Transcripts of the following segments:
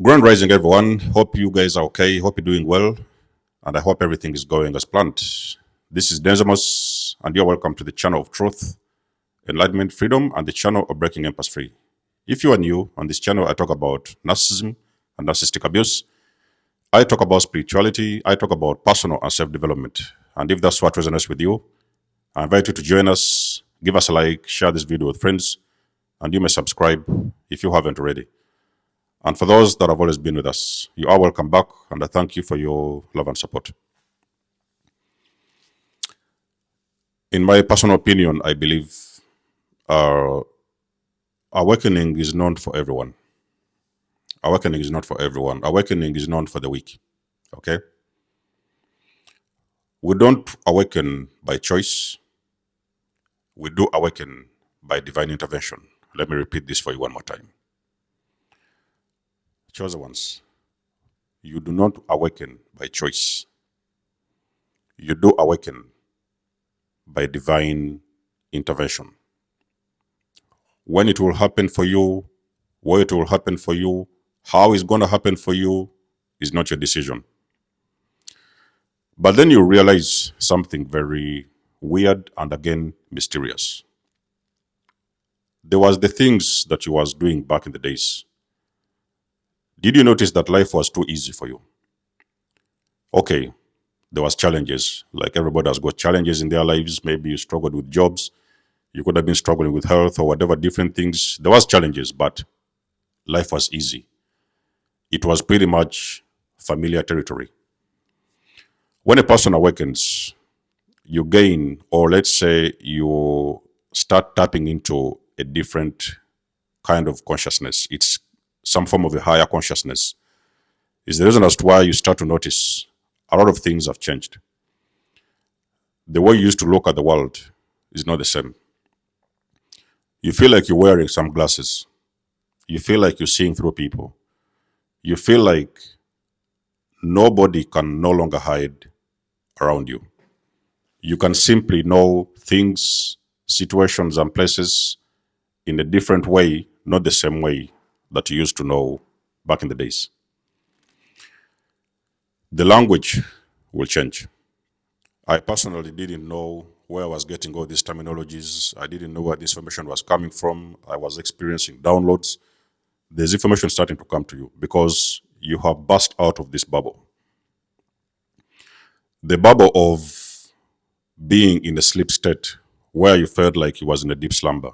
Grand rising, everyone. Hope you guys are okay. Hope you're doing well, and I hope everything is going as planned. This is nikymus, and you're welcome to the channel of truth, enlightenment, freedom, and the channel of breaking empires free. If you are new on this channel, I talk about narcissism and narcissistic abuse. I talk about spirituality. I talk about personal and self-development. And if that's what resonates with you, I invite you to join us. Give us a like, share this video with friends, and you may subscribe if you haven't already. And for those that have always been with us, you are welcome back, and I thank you for your love and support. In my personal opinion, I believe awakening is not for everyone. Awakening is not for everyone. Awakening is not for the weak. Okay? We don't awaken by choice. We do awaken by divine intervention. Let me repeat this for you one more time. Chosen ones, you do not awaken by choice. You do awaken by divine intervention. When it will happen for you, where it will happen for you, how it's going to happen for you is not your decision. But then you realize something very weird and again mysterious. There was the things that you was doing back in the days. Did you notice that life was too easy for you? Okay, there was challenges. Like everybody has got challenges in their lives. Maybe you struggled with jobs. You could have been struggling with health or whatever different things. There was challenges, but life was easy. It was pretty much familiar territory. When a person awakens, you gain, or let's say you start tapping into a different kind of consciousness. It's some form of a higher consciousness. Is the reason as to why you start to notice a lot of things have changed. The way you used to look at the world is not the same. You feel like you're wearing some glasses. You feel like you're seeing through people. You feel like nobody can no longer hide around you. You can simply know things, situations, and places in a different way, not the same way that you used to know back in the days. The language will change. I personally didn't know where I was getting all these terminologies. I didn't know where this information was coming from. I was experiencing downloads. There's information starting to come to you because you have burst out of this bubble. The bubble of being in a sleep state where you felt like you was in a deep slumber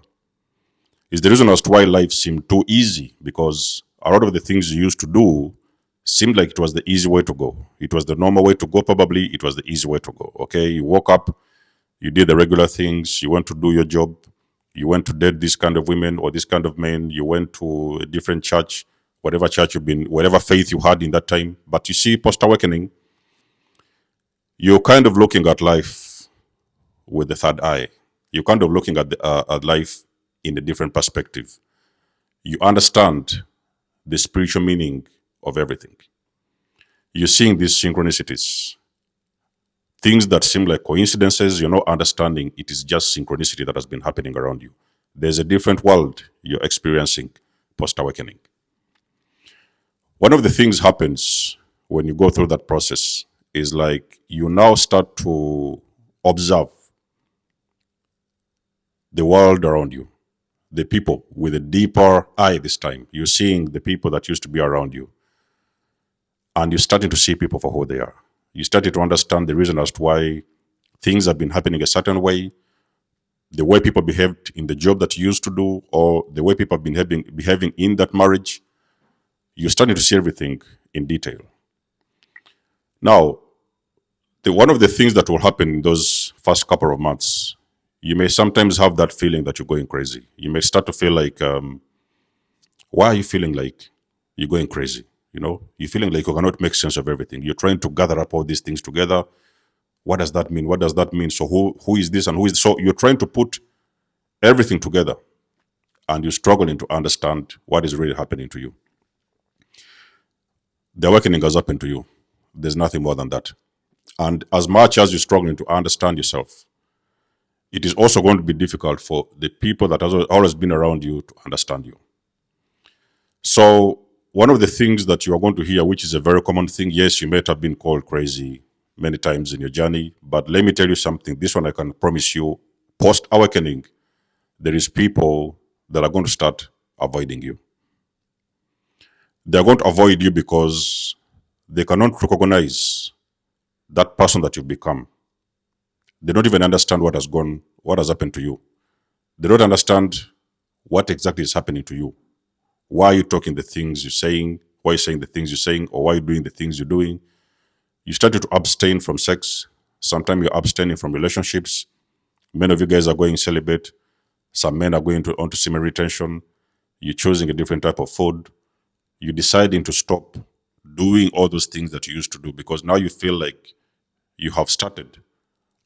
is the reason as to why life seemed too easy, because a lot of the things you used to do seemed like it was the easy way to go. It was the normal way to go, probably. It was the easy way to go. Okay, you woke up, you did the regular things, you went to do your job, you went to date this kind of women or this kind of men, you went to a different church, whatever church you've been, whatever faith you had in that time. But you see, post-awakening, you're kind of looking at life with the third eye. You're kind of looking at life in a different perspective. You understand the spiritual meaning of everything. You're seeing these synchronicities. Things that seem like coincidences, you're not understanding it is just synchronicity that has been happening around you. There's a different world you're experiencing post-awakening. One of the things happens when you go through that process is like you now start to observe the world around you, the people with a deeper eye this time. You're seeing the people that used to be around you. And you're starting to see people for who they are. You started to understand the reason as to why things have been happening a certain way, the way people behaved in the job that you used to do, or the way people have been behaving in that marriage. You're starting to see everything in detail. Now, one of the things that will happen in those first couple of months, you may sometimes have that feeling that you're going crazy. You may start to feel like, why are you feeling like you're going crazy? You know, you're feeling like you cannot make sense of everything. You're trying to gather up all these things together. What does that mean? What does that mean? So who is this and who is... So you're trying to put everything together and you're struggling to understand what is really happening to you. The awakening has happened to you. There's nothing more than that. And as much as you're struggling to understand yourself, it is also going to be difficult for the people that have always been around you to understand you. So one of the things that you are going to hear, which is a very common thing, yes, you might have been called crazy many times in your journey, but let me tell you something. This one I can promise you, post awakening, there is people that are going to start avoiding you. They're going to avoid you because they cannot recognize that person that you've become. They don't even understand what has happened to you. They don't understand what exactly is happening to you. Why are you talking the things you're saying? Why are you saying the things you're saying? Or why are you doing the things you're doing? You started to abstain from sex. Sometimes you're abstaining from relationships. Many of you guys are going celibate. Some men are going onto semen retention. You're choosing a different type of food. You're deciding to stop doing all those things that you used to do because now you feel like you have started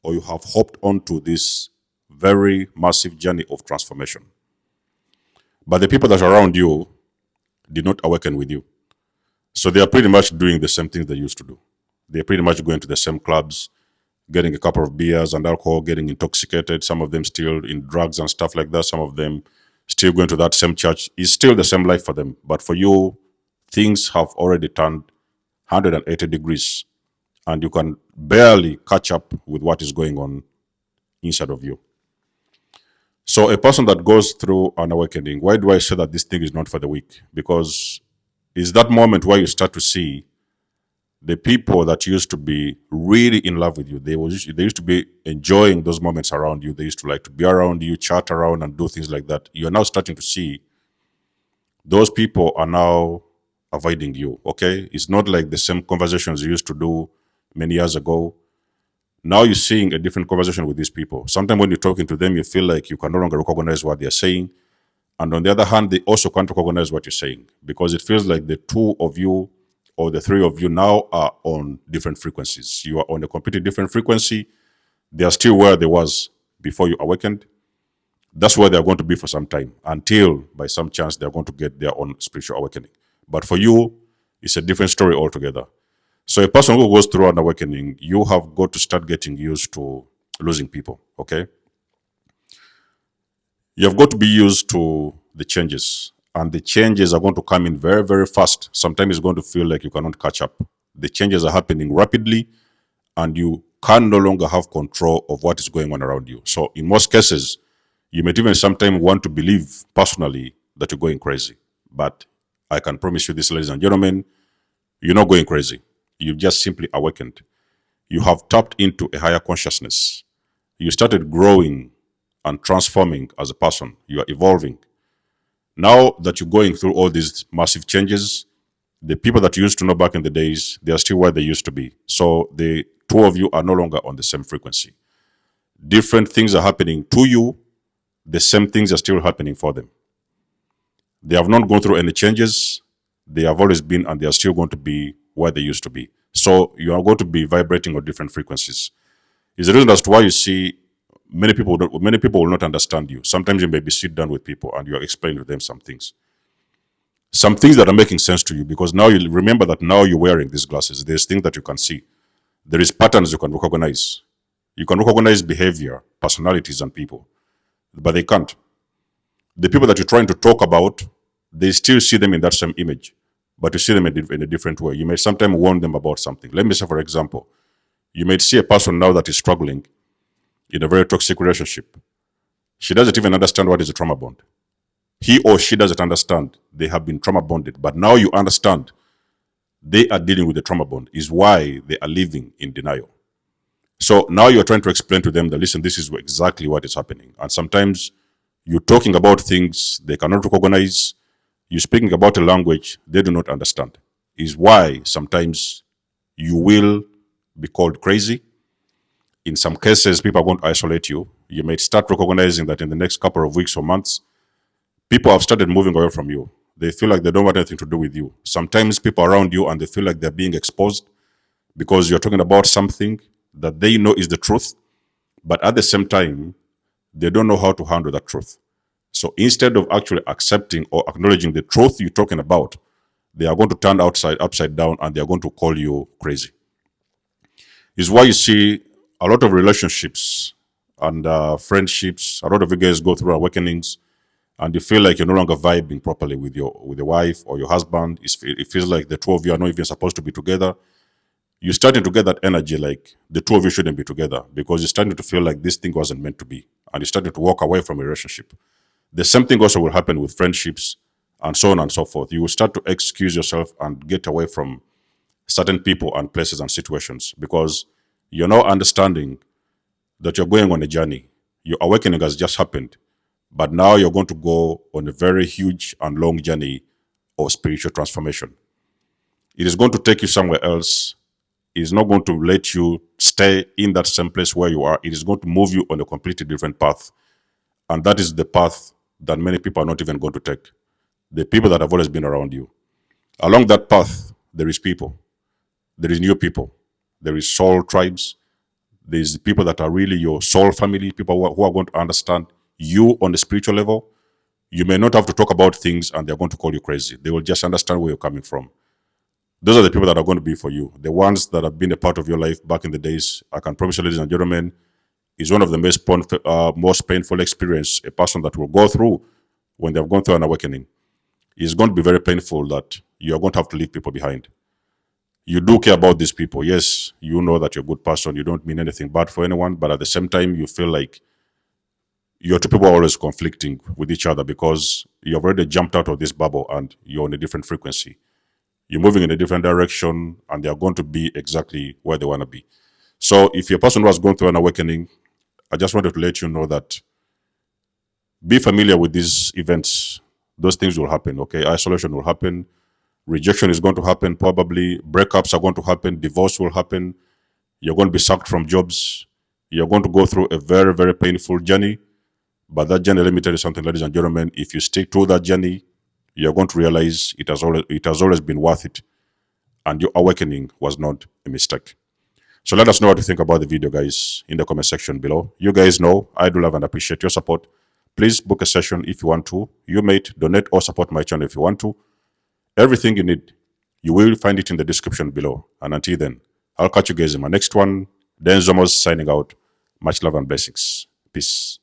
or you have hopped onto this very massive journey of transformation. But the people that are around you did not awaken with you. So they are pretty much doing the same things they used to do. They're pretty much going to the same clubs, getting a couple of beers and alcohol, getting intoxicated. Some of them still in drugs and stuff like that. Some of them still going to that same church. It's still the same life for them. But for you, things have already turned 180 degrees and you can barely catch up with what is going on inside of you. So a person that goes through an awakening, why do I say that this thing is not for the weak? Because it's that moment where you start to see the people that used to be really in love with you. They used to be enjoying those moments around you. They used to like to be around you, chat around and do things like that. You're now starting to see those people are now avoiding you, okay? It's not like the same conversations you used to do many years ago. Now you're seeing a different conversation with these people. Sometimes when you're talking to them, you feel like you can no longer recognize what they're saying. And on the other hand, they also can't recognize what you're saying because it feels like the two of you or the three of you now are on different frequencies. You are on a completely different frequency. They are still where they was before you awakened. That's where they're going to be for some time until by some chance they're going to get their own spiritual awakening. But for you, it's a different story altogether. So a person who goes through an awakening, you have got to start getting used to losing people, okay? You have got to be used to the changes. And the changes are going to come in very, very fast. Sometimes it's going to feel like you cannot catch up. The changes are happening rapidly, and you can no longer have control of what is going on around you. So in most cases, you might even sometimes want to believe personally that you're going crazy. But I can promise you this, ladies and gentlemen, you're not going crazy. You've just simply awakened. You have tapped into a higher consciousness. You started growing and transforming as a person. You are evolving. Now that you're going through all these massive changes, the people that you used to know back in the days, they are still where they used to be. So the two of you are no longer on the same frequency. Different things are happening to you. The same things are still happening for them. They have not gone through any changes. They have always been and they are still going to be where they used to be. So you are going to be vibrating on different frequencies. It's the reason as to why you see many people will not understand you. Sometimes you maybe sit down with people and you explain to them some things. Some things that are making sense to you because now you remember that now you're wearing these glasses. There's things that you can see. There is patterns you can recognize. You can recognize behavior, personalities, and people, but they can't. The people that you're trying to talk about, they still see them in that same image, but you see them in a different way. You may sometimes warn them about something. Let me say, for example, you may see a person now that is struggling in a very toxic relationship. She doesn't even understand what is a trauma bond. He or she doesn't understand they have been trauma bonded, but now you understand they are dealing with the trauma bond, is why they are living in denial. So now you're trying to explain to them that, listen, this is exactly what is happening. And sometimes you're talking about things they cannot recognize. You're speaking about a language they do not understand. Is why sometimes you will be called crazy. In some cases, people are going to isolate you. You may start recognizing that in the next couple of weeks or months, people have started moving away from you. They feel like they don't want anything to do with you. Sometimes people around you and they feel like they're being exposed because you're talking about something that they know is the truth, but at the same time, they don't know how to handle that truth. So instead of actually accepting or acknowledging the truth you're talking about, they are going to turn upside down and they are going to call you crazy. Is why you see a lot of relationships and friendships, a lot of you guys go through awakenings, and you feel like you're no longer vibing properly with your wife or your husband. It feels like the two of you are not even supposed to be together. You're starting to get that energy like the two of you shouldn't be together, because you're starting to feel like this thing wasn't meant to be, and you're starting to walk away from a relationship. The same thing also will happen with friendships and so on and so forth. You will start to excuse yourself and get away from certain people and places and situations, because you're now understanding that you're going on a journey. Your awakening has just happened, but now you're going to go on a very huge and long journey of spiritual transformation. It is going to take you somewhere else. It is not going to let you stay in that same place where you are. It is going to move you on a completely different path. And that is the path that many people are not even going to take. The people that have always been around you. Along that path, there is people. There is new people. There is soul tribes. There is people that are really your soul family, people who are going to understand you on the spiritual level. You may not have to talk about things and they're going to call you crazy. They will just understand where you're coming from. Those are the people that are going to be for you. The ones that have been a part of your life back in the days, I can promise you, ladies and gentlemen, is one of the most painful experience a person that will go through when they've gone through an awakening. It's going to be very painful that you're going to have to leave people behind. You do care about these people. Yes, you know that you're a good person. You don't mean anything bad for anyone, but at the same time, you feel like your two people are always conflicting with each other, because you've already jumped out of this bubble and you're on a different frequency. You're moving in a different direction, and they are going to be exactly where they want to be. So if you're a person who has gone through an awakening, I just wanted to let you know that be familiar with these events. Those things will happen, okay? Isolation will happen. Rejection is going to happen, probably. Breakups are going to happen. Divorce will happen. You're going to be sacked from jobs. You're going to go through a very, very painful journey. But that journey, let me tell you something, ladies and gentlemen, if you stick to that journey, you're going to realize it has always been worth it. And your awakening was not a mistake. So let us know what you think about the video, guys, in the comment section below. You guys know I do love and appreciate your support. Please book a session if you want to. You may donate or support my channel if you want to. Everything you need, you will find it in the description below. And until then, I'll catch you guys in my next one. Dan Zomos signing out. Much love and blessings. Peace.